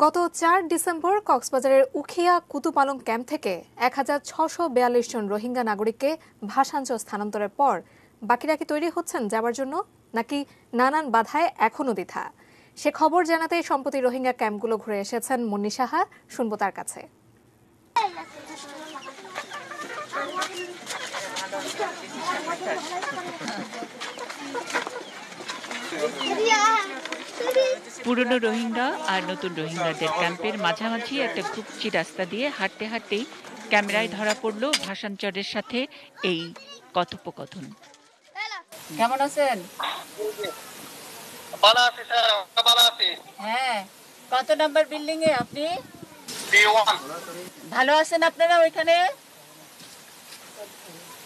গত ৪ ডিসেম্বর কক্সবাজারের উখিয়া কুতুপালং ক্যাম্প থেকে ১৬৪২ জন রোহিঙ্গা নাগরিককে ভাসানচর স্থানান্তরের পর বাকিরা কি তৈরি হচ্ছেন যাবার জন্য, নাকি নানান বাধায় এখনও দ্বিধা? সে খবর জানাতে সম্প্রতি রোহিঙ্গা ক্যাম্পগুলো ঘুরে এসেছেন মুন্নি সাহা। শুনবো তার কাছে। পুরনো রোহিঙ্গা আর নতুন রোহিঙ্গাদের ক্যাম্পের মাঝামাঝি একটা ঘুপচি রাস্তা দিয়ে হাঁটতে হাঁটতেই ক্যামেরায় ধরা পড়ল ভাসানচরের সাথে এই কথোপকথন। কেমন আছেন? ভালো আছি স্যার, ভালো আছি। হ্যাঁ, কত নাম্বার বিল্ডিং এ আপনি? B1। ভালো আছেন আপনারা ওইখানে?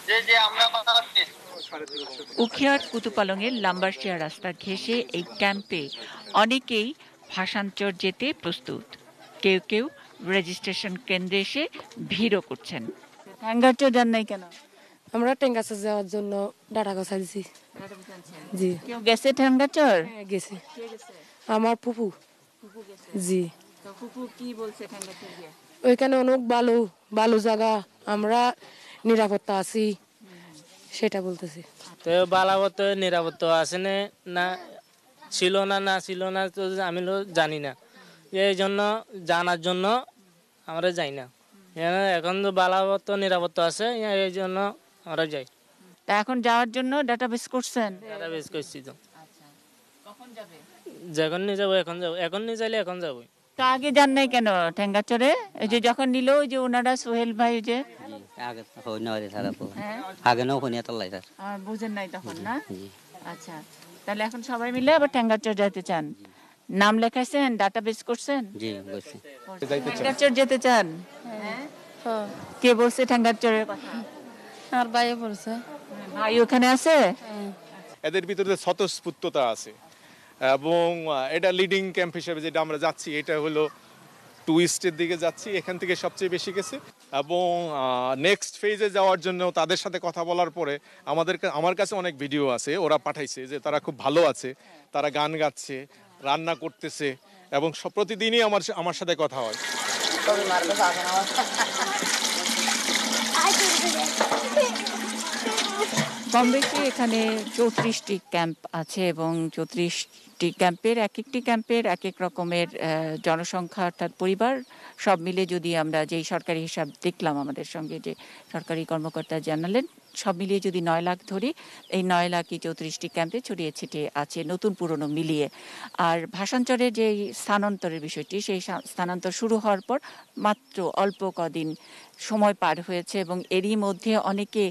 জি জি, আমরা ভালো আছি। উখিয়ার কুতুপালংয়ের লাম্বারশিয়া রাস্তা ঘেঁষে এই ক্যাম্পে অনেকেই ভাসানচর যেতে প্রস্তুত। কেউ কেউ রেজিস্ট্রেশন কেন্দ্রে এসে ভিড়ও করছেন। হ্যাঙ্গারচর যান নাই কেন? আমরা টেঙ্গাচর যাওয়ার জন্য ডাটা গছা দিছি। জি, কেউ গেছে হ্যাঙ্গারচর? হ্যাঁ গেছে, আমার ফুফু। জি, ফুফু কি বলছে হ্যাঙ্গারচর গিয়ে? ওইখানে অনেক ভালো ভালো জায়গা, আমরা নিরাপত্তা আছি সেটা বলতেছি। তো বালাবত নিরাপত্তা আছে না ছিল না ছিল না তো আমি জানি না, এই জন্য জানার জন্য আমরা যাই না। এখন তো বালাবত নিরাপত্তা আছে, এই জন্য আমরা যাই। তা এখন যাওয়ার জন্য ডাটাবেস করছেন? ডাটাবেস করছি তো। কখন যাবে? যখন নিয়ে যাবো এখন যাবো, এখন নিয়ে যাইলে এখন যাবো। তো আগে যান নাই কেন ঠেঙ্গাচরে? এই যে যখন নিল ওই যে ওনারা সোহেল ভাই যে বুঝেন নাই তখন না? আচ্ছা, তাহলে এখন সবাই মিলে আবার ঠেঙ্গাচর যেতে চান? নাম লেখাইছেন, ডাটাবেস করছেন? ঠেঙ্গাচর যেতে চান? কে বলছে ঠেঙ্গাচরের কথা? আর বাইরে পড়ছে ভাই ওখানে আছে? এদের ভিতরে স্বতঃস্ফূর্ততা আছে এবং এটা লিডিং ক্যাম্প হিসেবে যেটা আমরা যাচ্ছি, এটা হলো টুইস্টের দিকে যাচ্ছি, এখান থেকে সবচেয়ে বেশি গেছে। এবং নেক্সট ফেজে যাওয়ার জন্য তাদের সাথে কথা বলার পরে আমার কাছে অনেক ভিডিও আছে, ওরা পাঠাইছে যে তারা খুব ভালো আছে, তারা গান গাচ্ছে, রান্না করতেছে এবং প্রতিদিনই আমার সাথে কথা হয়। কম বেশি এখানে 34টি ক্যাম্প আছে এবং 34টি ক্যাম্পের একটি ক্যাম্পের এক এক রকমের জনসংখ্যা অর্থাৎ পরিবার সব মিলে যদি আমরা যেই সরকারি হিসাব দেখলাম, আমাদের সঙ্গে যে সরকারি কর্মকর্তা জানালেন, সব মিলিয়ে যদি 9 লাখ ধরি, এই 9 লাখই 34টি ক্যাম্পে ছড়িয়ে ছিটিয়ে আছে, নতুন পুরনো মিলিয়ে। আর ভাসানচরের যে স্থানান্তরের বিষয়টি, সেই স্থানান্তর শুরু হওয়ার পর মাত্র অল্প কদিন সময় পার হয়েছে এবং এরই মধ্যে অনেকে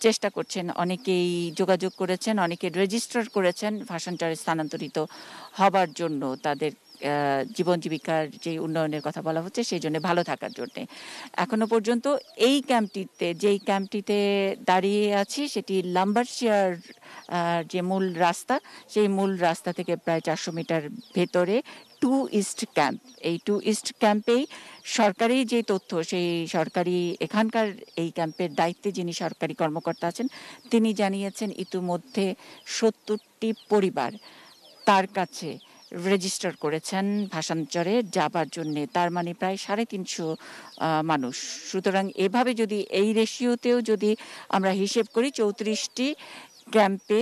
চেষ্টা করছেন, অনেকেই যোগাযোগ করেছেন, অনেকে রেজিস্টার করেছেন ভাসানচরে স্থানান্তরিত হবার জন্য, তাদের জীবন জীবিকার যে উন্নয়নের কথা বলা হচ্ছে সেই জন্য, ভালো থাকার জন্য। এখনো পর্যন্ত এই ক্যাম্পটিতে দাঁড়িয়ে আছি, সেটি লাম্বারশিয়ার যে মূল রাস্তা, সেই মূল রাস্তা থেকে প্রায় 400 মিটার ভেতরে টু ইস্ট ক্যাম্প। এই টু ইস্ট ক্যাম্পেই সরকারি যে তথ্য, সেই সরকারি এখানকার এই ক্যাম্পের দায়িত্বে যিনি সরকারি কর্মকর্তা আছেন, তিনি জানিয়েছেন ইতিমধ্যে 70টি পরিবার তার কাছে রেজিস্টার করেছেন ভাসানচরে যাবার জন্য। তার মানে প্রায় 350 মানুষ। সুতরাং এভাবে যদি এই রেশিওতেও যদি আমরা হিসেব করি, 34টি ক্যাম্পে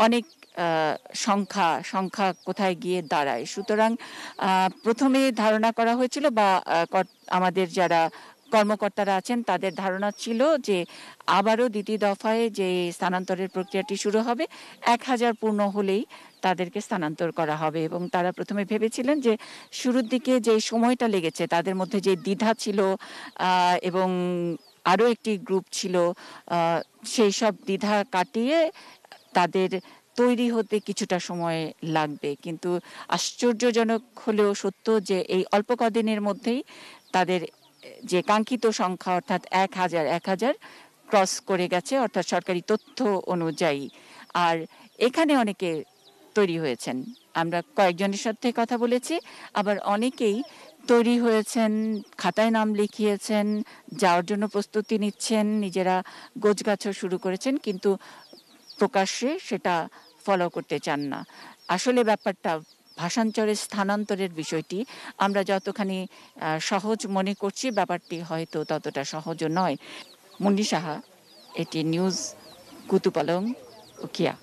অনেক সংখ্যা কোথায় গিয়ে দাঁড়ায়। সুতরাং প্রথমে ধারণা করা হয়েছিল, বা আমাদের যারা কর্মকর্তারা আছেন তাদের ধারণা ছিল যে আবারও দ্বিতীয় দফায় যে স্থানান্তরের প্রক্রিয়াটি শুরু হবে, 1000 পূর্ণ হলেই তাদেরকে স্থানান্তর করা হবে। এবং তারা প্রথমে ভেবেছিলেন যে শুরুর দিকে যে সময়টা লেগেছে, তাদের মধ্যে যে দ্বিধা ছিল এবং আরও একটি গ্রুপ ছিল, সেই সব দ্বিধা কাটিয়ে তাদের তৈরি হতে কিছুটা সময় লাগবে। কিন্তু আশ্চর্যজনক হলেও সত্য যে এই অল্প কদিনের মধ্যেই তাদের যে কাঙ্ক্ষিত সংখ্যা অর্থাৎ 1000 ক্রস করে গেছে, অর্থাৎ সরকারি তথ্য অনুযায়ী। আর এখানে অনেকে তৈরি হয়েছেন, আমরা কয়েকজনের সাথে কথা বলেছি, আবার অনেকেই তৈরি হয়েছেন, খাতায় নাম লিখিয়েছেন, যাওয়ার জন্য প্রস্তুতি নিচ্ছেন, নিজেরা গোছগাছও শুরু করেছেন, কিন্তু প্রকাশ্যে সেটা ফলো করতে চান না। আসলে ব্যাপারটা ভাষান্তরের স্থানান্তরের বিষয়টি আমরা যতখানি সহজ মনে করছি ব্যাপারটি হয়তো ততটা সহজও নয়। মুন্নি সাহা, এটি নিউজ, কুতুপালং, উখিয়া।